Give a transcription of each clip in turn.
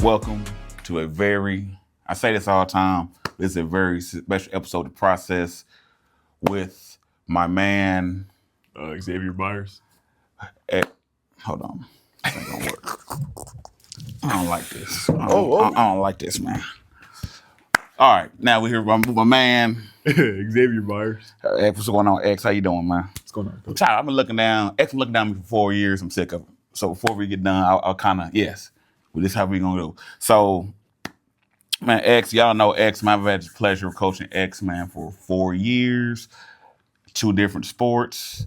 Welcome to I say this all the time, this is a very special episode of Process with my man, Xavier Byers. Hold on, this ain't gonna work. I don't like this. I don't like this, man. All right, now we're here with my man. Xavier Byers. What's going on, X? How you doing, man? What's going on? I'm tired. I've been looking down. X been looking down at me for 4 years. I'm sick of it. So before we get done, I'll kind of, yes, well, this is how we gonna do. So, man, X, y'all know X, man. I've had the pleasure of coaching X, man, for 4 years, 2 different sports.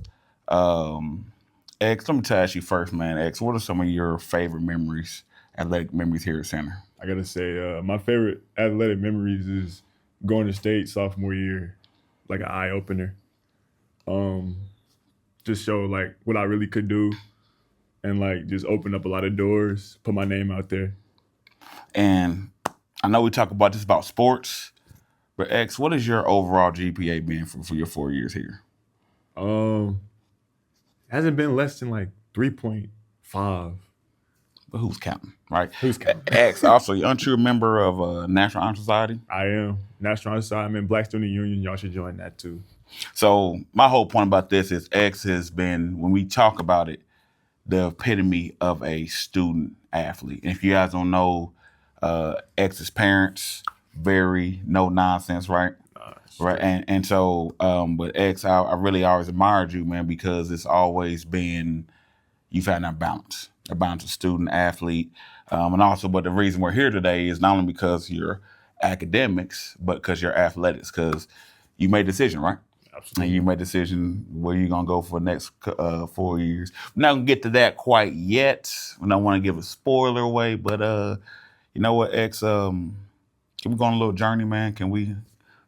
X, let me ask you first, man. X, what are some of your favorite memories, athletic memories here at Center? I gotta say, my favorite athletic memories is going to state sophomore year, like an eye opener. Just show like what I really could do, and like just open up a lot of doors, put my name out there. And I know we talk about this about sports, but X, what is your overall GPA been for your 4 years here? Hasn't been less than like 3.5. But who's counting, right? Who's counting? X, also, aren't you a member of National Honor Society? I am. National Honor Society. I'm in Black Student Union. Y'all should join that too. So my whole point about this is X has been, when we talk about it, the epitome of a student athlete. And if you guys don't know, X's parents, very no nonsense, right? Right. And so, but X, I really always admired you, man, because it's always been, you've had that balance of student athlete. And also, but the reason we're here today is not only because you're academics, but because you're athletics, because you made a decision, right? Absolutely. And you made a decision where you're going to go for the next 4 years. We're not going to get to that quite yet. We don't want to give a spoiler away, but you know what, X, can we go on a little journey, man? Can we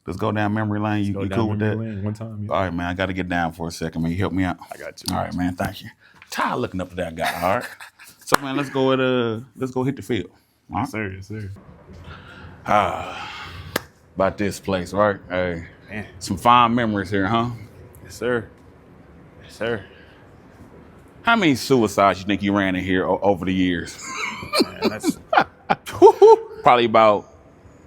let's go down memory lane? You cool with that? One time, yeah. All right, man, I got to get down for a second, man. You help me out? I got you. All right, man, thank you. Tired looking up to that guy, all right? So, man, let's go hit the field. All right? Yes, sir. About this place, right? Hey, Man. some fond memories here, huh? Yes, sir. Yes, sir. How many suicides you think you ran in here over the years? Man, that's Probably about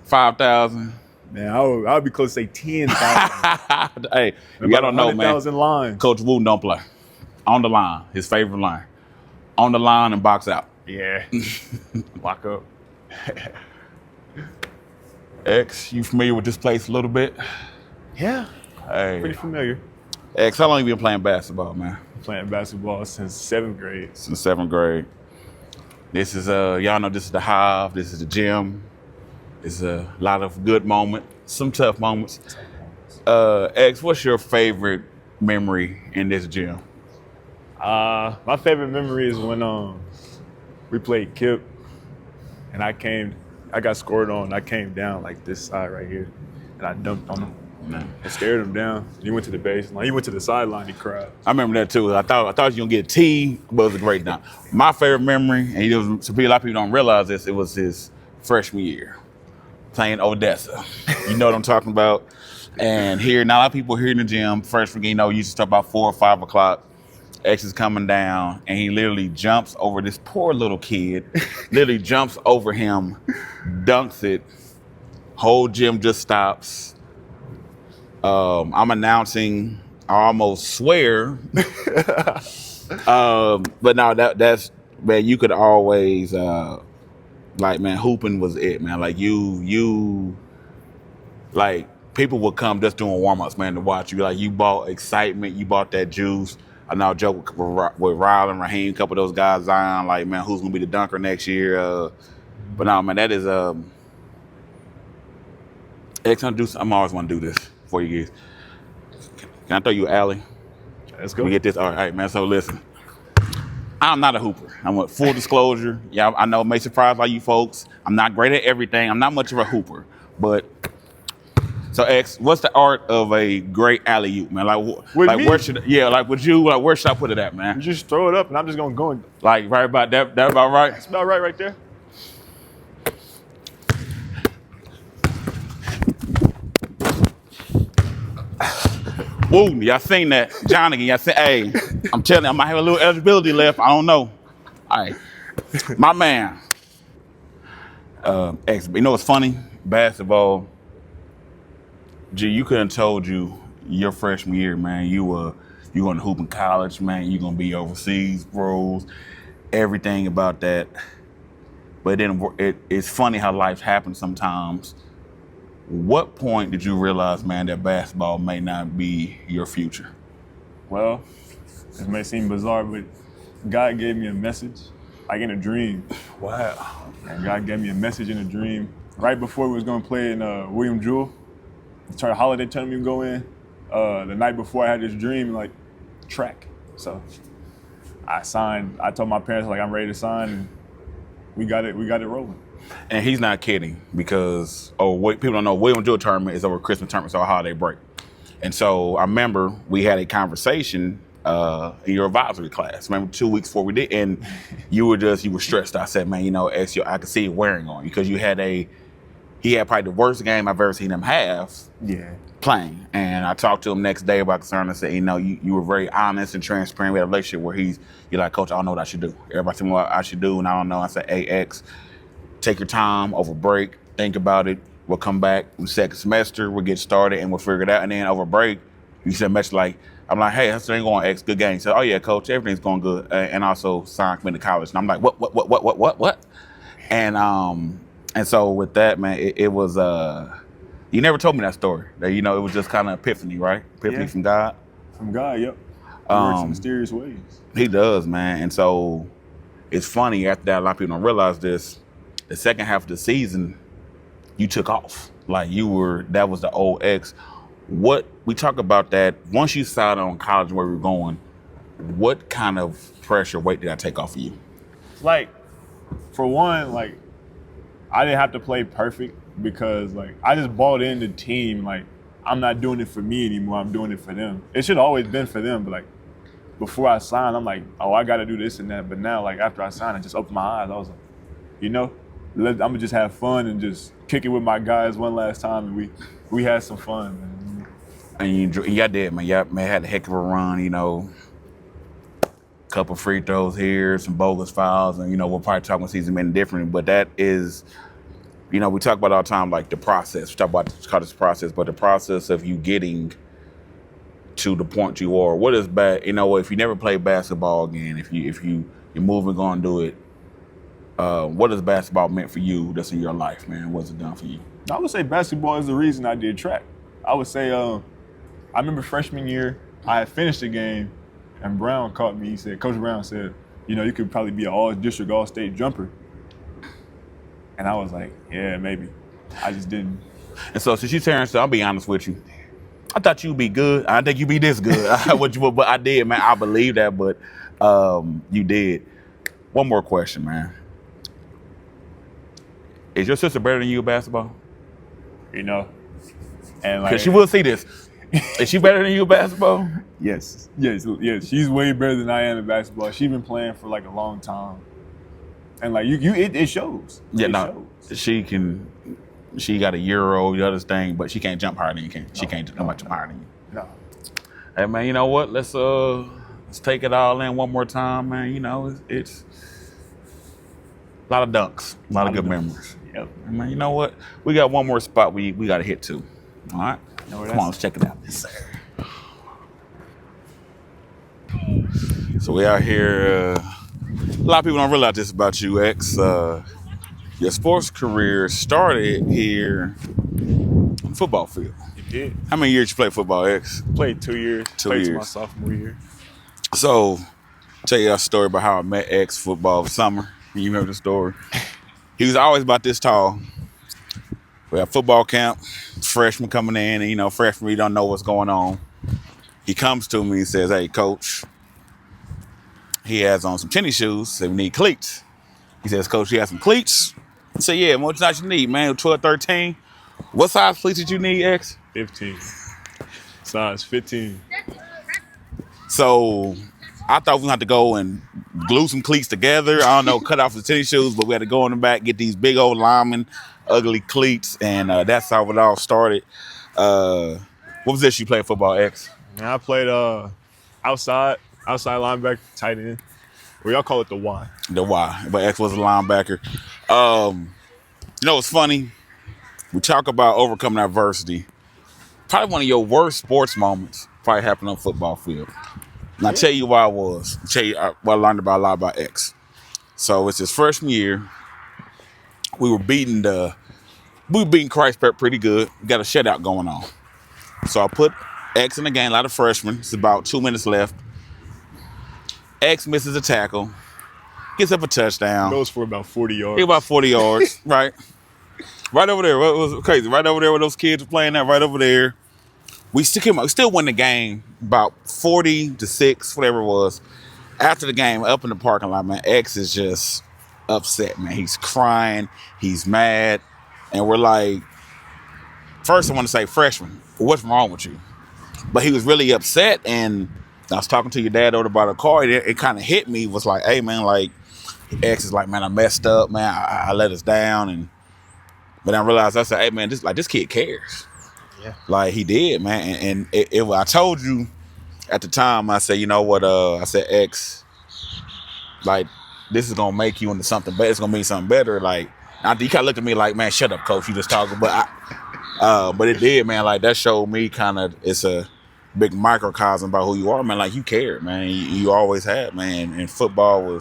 5,000. man. I would be close to say 10,000. Hey, you gotta know, man. 100,000 lines. Coach Wooten don't play. On the line, his favorite line. On the line and box out. Yeah. Lock up. X, you familiar with this place a little bit? Yeah. Hey, Pretty familiar. X, how long you been playing basketball, man? Playing basketball since 7th grade. Since 7th grade. This is y'all know this is the Hive. This is the gym. It's a lot of good moments, some tough moments. X, what's your favorite memory in this gym? My favorite memory is when we played Kip, and I got scored on. I came down like this side right here, and I dunked on him. I scared him down. He went to the baseline. He went to the sideline. He cried. I remember that too. I thought you were gonna get T, but it was a great dunk. My favorite memory, and a lot of people don't realize this, it was his freshman year, playing Odessa. You know what I'm talking about. And here, now a lot of people here in the gym, freshman, you know, used to start about 4 or 5 o'clock. X is coming down, and he literally jumps over this poor little kid. Literally jumps over him, dunks it. Whole gym just stops. I'm announcing, I almost swear. But no, that's, man, you could always, like, man, hooping was it, man. Like, like, people would come just doing warm-ups, man, to watch you. Like, you bought excitement, you bought that juice. I know I joke with Riley and Raheem, a couple of those guys, Zion, like, man, who's going to be the dunker next year? But no, man, that is, X, I'm always want to do this for you guys. Can I throw you an alley? Let's go. We get this. All right, man. So listen, I'm not a hooper. I'm a full disclosure. Yeah, I know it may surprise a lot of you folks. I'm not great at everything. I'm not much of a hooper. But so X, what's the art of a great alley-oop, man? Where should where should I put it at, man? You just throw it up, and I'm just gonna go and like right about that. That about right? That's about right there. Woo, y'all seen that? Johnny, y'all seen, hey, I'm telling you, I might have a little eligibility left. I don't know. All right. My man. X. You know what's funny? Basketball. G, you couldn't told you your freshman year, man. You going to hoop in college, man. You gonna be overseas, bros. Everything about that. But then it's funny how life happens sometimes. What point did you realize, man, that basketball may not be your future? Well, this may seem bizarre, but God gave me a message, like in a dream. Wow. And God gave me a message in a dream right before we was gonna play in William Jewell. The holiday tournament we go in. The night before I had this dream, like track. So I signed. I told my parents like I'm ready to sign, and we got it rolling. And he's not kidding because people don't know William Jewell tournament is over Christmas tournament, so a holiday break. And so I remember we had a conversation in your advisory class. Remember 2 weeks before we did, and you were stressed. I said, man, X, I could see it wearing on you because he had probably the worst game I've ever seen him have. Yeah. Playing. And I talked to him next day about concern. I said, you were very honest and transparent. We had a relationship where you're like, Coach, I don't know what I should do. Everybody told me what I should do, and I don't know. I said, hey, X, take your time over break, think about it. We'll come back in the second semester, we'll get started, and we'll figure it out. And then over break, you said much like, I'm like, hey, how's everything going, X? Good game. He said, oh yeah, Coach, everything's going good. And also signed me to college. And I'm like, what? And so with that, man, it was you never told me that story. That it was just kind of epiphany, right? Epiphany from God. From God, yep. He works in mysterious ways. He does, man. And so it's funny after that, a lot of people don't realize this. The second half of the season, you took off. Like that was the old X. What we talk about that once you decided on college where we were going, what kind of pressure weight did I take off of you? Like, for one, like I didn't have to play perfect because like I just bought in the team. Like I'm not doing it for me anymore. I'm doing it for them. It should have always been for them, but like before I signed, I'm like, oh, I got to do this and that. But now, like after I signed, I just opened my eyes. I was like, I'm gonna just have fun and just kick it with my guys one last time, and we had some fun, man. And y'all did, man. Y'all had a heck of a run, couple free throws here, some bogus fouls, and we'll probably talk about season been different, but that is, we talk about all the time like the process. We talk about this process, but the process of you getting to the point you are. What is bad? If you never play basketball again, if you're moving, going to do it. What has basketball meant for you that's in your life, man? What's it done for you? I would say basketball is the reason I did track. I would say I remember freshman year, I had finished the game, and Brown caught me. Coach Brown said, you could probably be an all-district, all-state jumper. And I was like, yeah, maybe. I just didn't. And so since you Terrence, I'll be honest with you. I thought you'd be good. I didn't think you'd be this good. But I did, man. I believe that, but you did. One more question, man. Is your sister better than you at basketball? And like, because she will see this. Is she better than you at basketball? Yes. She's way better than I am at basketball. She's been playing for like a long time, and like it shows. Shows. She got a Euro, the other thing, but she can't jump higher than you can. She can't jump much higher than you. No. Hey man, you know what? Let's take it all in one more time, man. It's a lot of dunks, a lot of good memories. Yep. Man, you know what? We got one more spot we got to hit to. All right? Come on, let's check it out. Yes, sir. So we out here. A lot of people don't realize this about you, X. Your sports career started here on the football field. It did. How many years you played football, X? Played 2 years. 2 played years. My sophomore year. So, tell you a story about how I met X football summer. You remember the story? He was always about this tall. We have football camp, freshman coming in, and freshmen, we don't know what's going on. He comes to me and says, hey, Coach, he has on some tennis shoes, so we need cleats. He says, Coach, you have some cleats? I said, yeah, what size you need, man? 12, 13. What size cleats did you need, X? 15. Size 15. So I thought we had to go and glue some cleats together. I don't know, cut off the tennis shoes, but we had to go in the back, get these big old lineman, ugly cleats, and that's how it all started. What position you played football, X? I played outside linebacker, tight end. Well, y'all call it the Y. The Y, but X was a linebacker. You know what's funny? We talk about overcoming adversity. Probably one of your worst sports moments probably happened on a football field. And I'll tell you why I was. I'll tell you what I learned about a lot about X. So it's his freshman year. We were beating Christ Prep pretty good. We got a shutout going on. So I put X in the game, a lot of freshmen. It's about 2 minutes left. X misses a tackle, gets up a touchdown. Goes for about 40 yards. He about 40 yards, right? Right over there. What was crazy? Right over there where those kids were playing at, right over there. We still won the game about 40-6, whatever it was. After the game, up in the parking lot, man, X is just upset, man. He's crying. He's mad. And we're like, first I want to say, freshman, what's wrong with you? But he was really upset. And I was talking to your dad over by the car. It kind of hit me. Was like, hey, man, like, X is like, man, I messed up, man. I let us down. But I realized, I said, hey, man, this kid cares. Yeah. Like, he did, man. And I told you at the time, I said, you know what, I said, X, like, this is going to make you into something better. It's going to mean something better. Like, he kind of looked at me like, man, shut up, coach. You just talking. But it did, man. Like, that showed me kind of, it's a big microcosm about who you are, man. Like, you cared, man. You always had, man. And football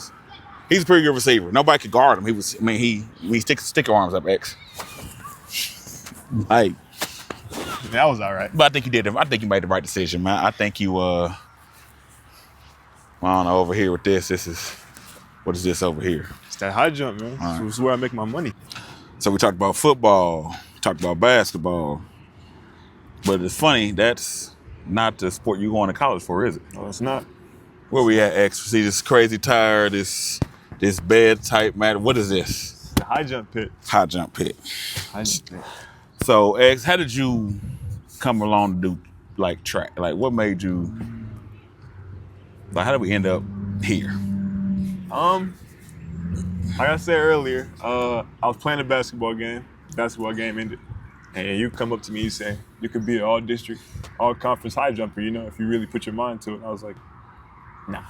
he's a pretty good receiver. Nobody could guard him. He stick arms up, X. Like, that was all right. but I think you did. I think you made the right decision, man. I think you, I don't know, over here with this what is this over here? It's that high jump, man. Right. This is where I make my money. So we talked about football, talked about basketball, but it's funny, that's not the sport you going to college for, is it? No, it's not. Where we at, X? See this crazy tire, this bed type matter. What is this? The high jump pit. High jump pit. High jump pit. So, X, how did you come along to do like track? Like, what made you? Like, how did we end up here? Like I said earlier, I was playing a basketball game. Basketball game ended, and you come up to me, you say you could be an all-district, all-conference high jumper. You know, if you really put your mind to it. I was like, nah.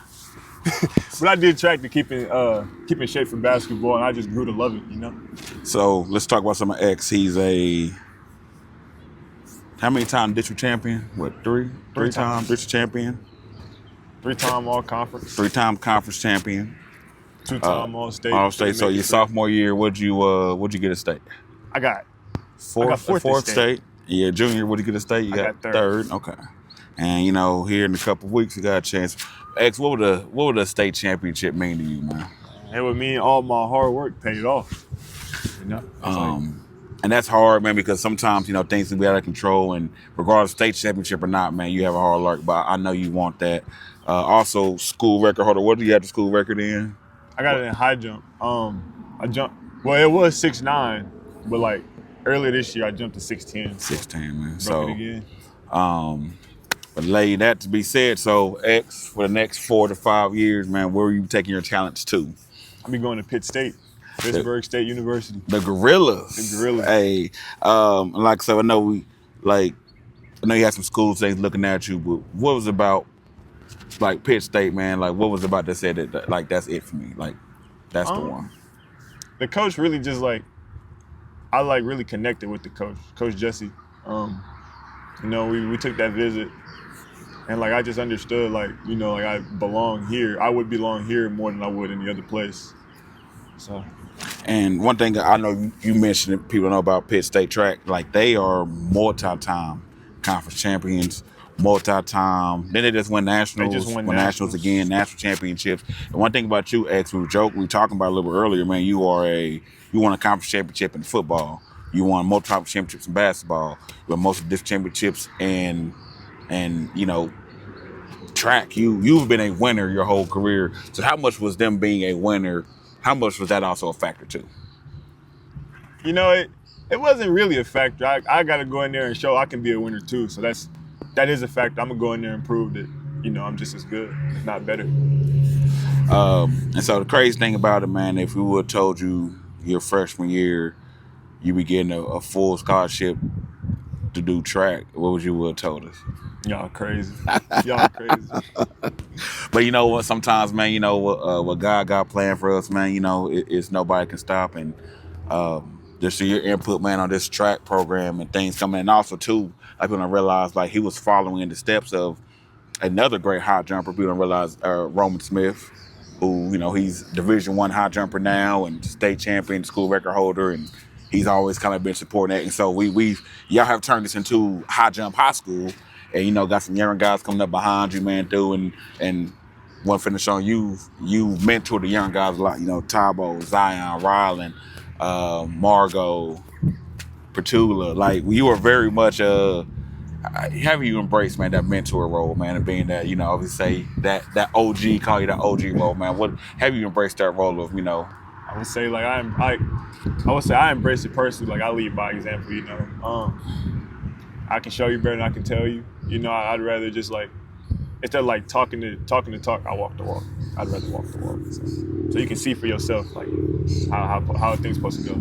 But I did track to keep in shape for basketball, and I just grew to love it. You know. So let's talk about some of X. He's how many time district champion? What, three times district champion? 3-time all-conference. 3-time conference champion. 2-time all-state. All-state. So your sophomore year, what'd you get at state? I got fourth at state. Yeah, junior, what'd you get at state? You got third. Okay. And you know, here in a couple of weeks, you got a chance. X, what would a state championship mean to you, man? It would mean all my hard work paid off. You know. And that's hard, man, because sometimes, you know, things can be out of control, and regardless of state championship or not, man, you have a hard work, but I know you want that. Also, school record holder. What do you have the school record in? I got it in high jump. I jumped. Well, it was 6'9", but like earlier this year, I jumped to 6'10". 6'10", man. Broke So, it again. but lay that to be said. So, X, for the next 4 to 5 years, man, where are you taking your talents to? I'll be going to Pitt State, Pittsburgh State University. The Gorillas. The Gorillas. Hey, like I said, I know you had some school things looking at you, but what was about like Pitt State, man? Like, what was about that said that like that's it for me? Like, that's the one. The coach really just I really connected with the coach, Coach Jesse. You know, we took that visit, and like I just understood, like, you know, like I belong here. I would belong here more than I would any other place. So. And one thing I know you mentioned that people know about Pitt State track, like they are multi-time conference champions, multi-time. Then they just win nationals. They just won nationals again, national championships. And one thing about you, X, we were talking about a little bit earlier, man. You won a conference championship in football. You won multiple championships in basketball. You won most of the different championships and you know, track. You've been a winner your whole career. So how much was them being a winner? How much was that also a factor too? You know, it wasn't really a factor. I got to go in there and show I can be a winner too. So that is a factor. I'm gonna go in there and prove that, you know, I'm just as good, if not better. And so the crazy thing about it, man, if we would have told you your freshman year you be getting a full scholarship to do track, what would you have told us? Y'all crazy. Y'all crazy. But you know what? Sometimes, man, you know what God got planned for us, man. You know, it's nobody can stop. And Just your input, man, on this track program and things coming. And also, too, like when I realized, like, he was following in the steps of another great high jumper. People don't realize Roman Smith, who, you know, he's Division I high jumper now and state champion, school record holder, and he's always kind of been supporting that. And so y'all have turned this into high jump high school, and, you know, got some young guys coming up behind you, man, through, and one finish on you mentor the young guys a lot, you know, Tabo, Zion, Rylan, Margot, Petula. Like, you were very much have you embraced, man, that mentor role, man, and being that, you know, obviously say that OG, call you that OG role, man. What have you embraced that role of, you know? I would say like I would say I embrace it personally. Like I lead by example, you know. I can show you better than I can tell you. You know, I'd rather just like instead of like talking to talk, I walk the walk. I'd rather walk the walk. So you can see for yourself like how things supposed to go.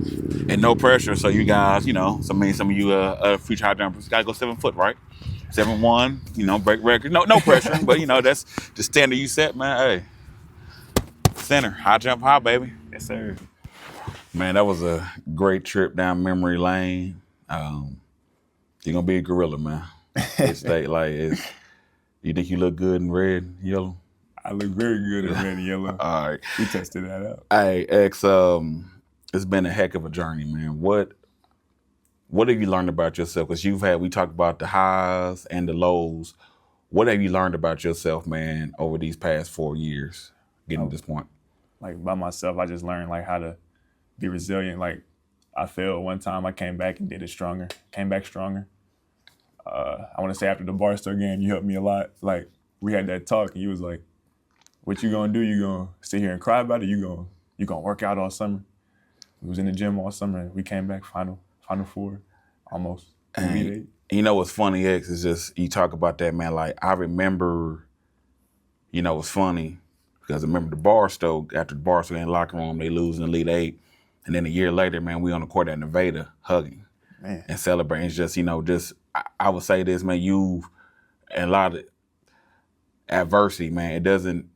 And no pressure. So you guys, you know, some of you future high jumpers gotta go 7 foot, right? 7'1", you know, break record. No pressure, but you know, that's the standard you set, man. Hey, center, high jump high, baby. Yes, sir. Man, that was a great trip down memory lane. You're gonna be a gorilla, man. It's like you think you look good in red and yellow? I look very good in red and yellow. All right. We tested that out. Hey, X, it's been a heck of a journey, man. What have you learned about yourself? Because we talked about the highs and the lows. What have you learned about yourself, man, over these past 4 years, getting to this point? Like by myself, I just learned like how to be resilient. Like I failed one time, I came back and did it stronger. Came back stronger. I want to say after the Barstow game, you helped me a lot. Like we had that talk, and you was like, "What you gonna do? You gonna sit here and cry about it? You gonna work out all summer?" We was in the gym all summer, and we came back final four, almost. And you know what's funny, X, is just you talk about that, man. Like I remember, you know, it's funny because I remember after the Barstow in the locker room, they lose in the Elite Eight, and then a year later, man, we on the court at Nevada hugging and celebrating. It's just, you know, I would say this, man, and a lot of adversity, man, it doesn't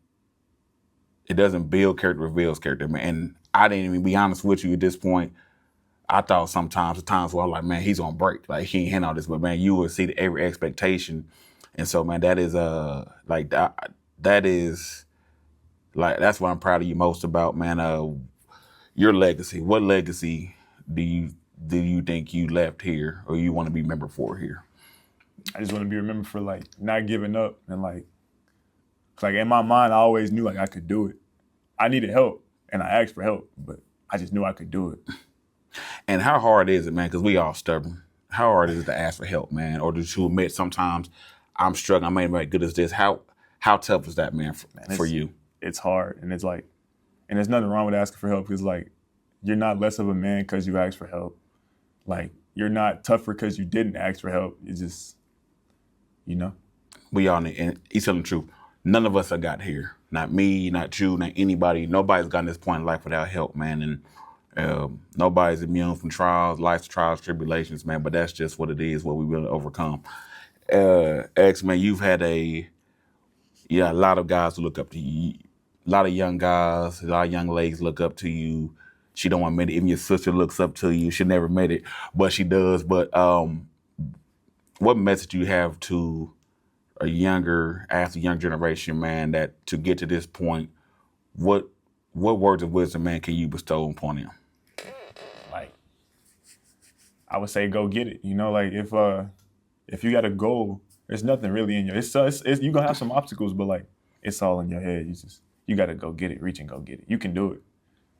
build character, reveals character, man. And I didn't even be honest with you at this point. I thought the times where I'm like, man, he's gonna break. Like he ain't handle this, but man, you will see every expectation. And so, man, that is that is like that's what I'm proud of you most about, man. Your legacy. What legacy do you think you left here or you want to be remembered for here? I just want to be remembered for like not giving up and like in my mind I always knew like I could do it. I needed help and I asked for help, but I just knew I could do it. And how hard is it, man? Because we all stubborn. How hard is it to ask for help, man, or to admit sometimes I'm struggling, I may not be good as this? How tough is that, man, for you? It's hard, and it's like, and there's nothing wrong with asking for help because like you're not less of a man because you asked for help. Like you're not tougher because you didn't ask for help. It's just, you know. We all need, and he's telling the truth. None of us have got here. Not me, not you, not anybody. Nobody's gotten to this point in life without help, man. And nobody's immune from life's trials, tribulations, man. But that's just what it is, what we will overcome. X, man, you've had a lot of guys who look up to you. A lot of young guys, a lot of young ladies look up to you. She don't want to admit it. Even your sister looks up to you. She never met it, but she does. But what message do you have to a young generation, man, that to get to this point, what words of wisdom, man, can you bestow upon them? Like, I would say go get it. You know, like if you got a goal, there's nothing really in you. It's you're gonna have some obstacles, but like it's all in your head. You gotta go get it, reach and go get it. You can do it.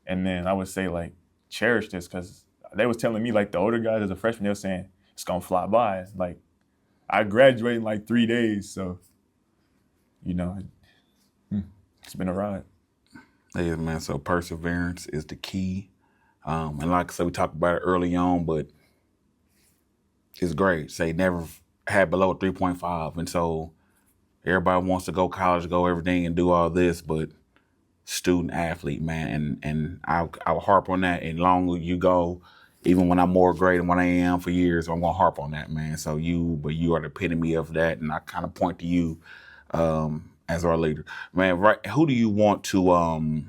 And then I would say like cherish this because they was telling me like the older guys as a freshman, they were saying it's gonna fly by. Like I graduated in like 3 days, so you know, it's been a ride. Yeah, man. So perseverance is the key. And like I said, we talked about it early on, but it's great. Say never had below a 3.5. And so everybody wants to go college, go everything and do all this, but student athlete, man. And I'll harp on that. And longer you go, even when I'm more great than what I am for years, I'm going to harp on that, man. So you are the epitome of that. And I kind of point to you as our leader. Man, right? Who do you want to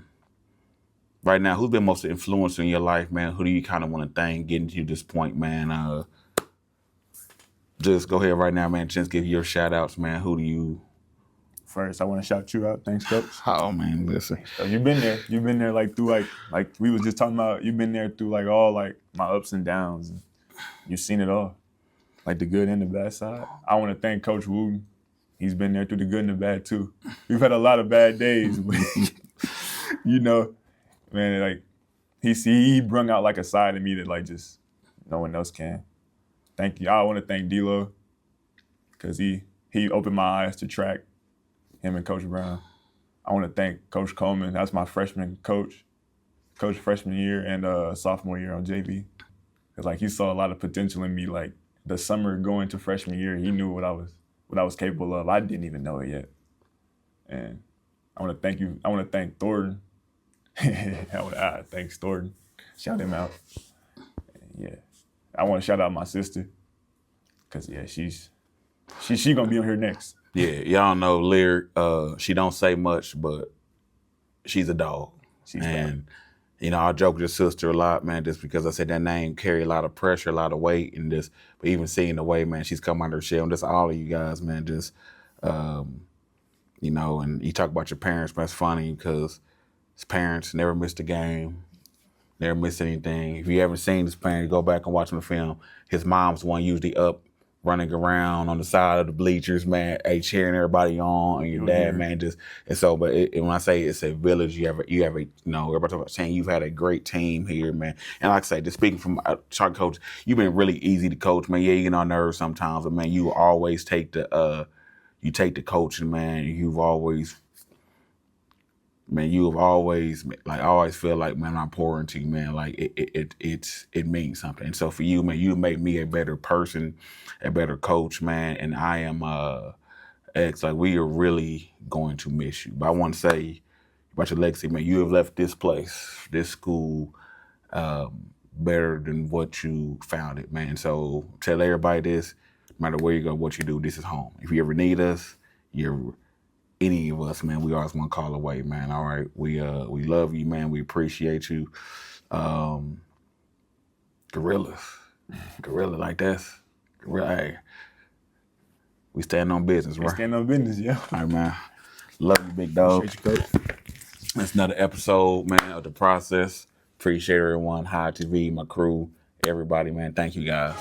right now, who's been most influential in your life, man? Who do you kind of want to thank getting to this point, man? Just go ahead right now, man. Just give your shout outs, man. Who do you? First, I want to shout you out. Thanks, coach. Oh man, listen. So you've been there. You've been there like through like we was just talking about. You've been there through like all like my ups and downs. And you've seen it all, like the good and the bad side. I want to thank Coach Wooten. He's been there through the good and the bad too. We've had a lot of bad days, but you know, man, like he brung out like a side of me that like just no one else can. Thank you. I want to thank D-Lo because he opened my eyes to track. Him and Coach Brown. I want to thank Coach Coleman. That's my freshman coach freshman year and sophomore year on JV. Cause like he saw a lot of potential in me. Like the summer going to freshman year, he knew what I was capable of. I didn't even know it yet. And I want to thank you. I want to thank Thornton. Thanks Thornton. Shout him out. Yeah, I want to shout out my sister. Cause yeah, she's gonna be on here next. Yeah, y'all know Lyric. She don't say much, but she's a dog. And you know, I joke with your sister a lot, man, just because I said that name carry a lot of pressure, a lot of weight, and just but even seeing the way, man, she's come out her shell. And just all of you guys, man, just you know, and you talk about your parents, but it's funny because his parents never missed a game, never missed anything. If you haven't seen his parents, go back and watch the film. His mom's the one usually up, running around on the side of the bleachers, man, cheering everybody on, and your dad, man, just and so. But when I say it's a village, you have a you know, everybody talking about saying you've had a great team here, man. And like I say, just speaking from Chuck coach, you've been really easy to coach, man. Yeah, you get on nerves sometimes, but man, you always take the coaching, man. You've always. Man, you have always like I always feel like, man, I'm pouring to you, man. Like it means something. And so for you, man, you make me a better person, a better coach, man. And I am X, like we are really going to miss you. But I want to say about your legacy, man, you have left this place, this school, better than what you found it, man. So tell everybody this, no matter where you go, what you do, this is home. If you ever need us, any of us, man, we always one call away, man. All right, we love you, man. We appreciate you. Gorilla, like that's gorilla. Hey, we stand on business, right? We stand on business, yeah. All right, man. Love you, big dog. Appreciate you, coach. That's another episode, man, of The Process. Appreciate everyone, High TV, my crew, everybody, man. Thank you, guys.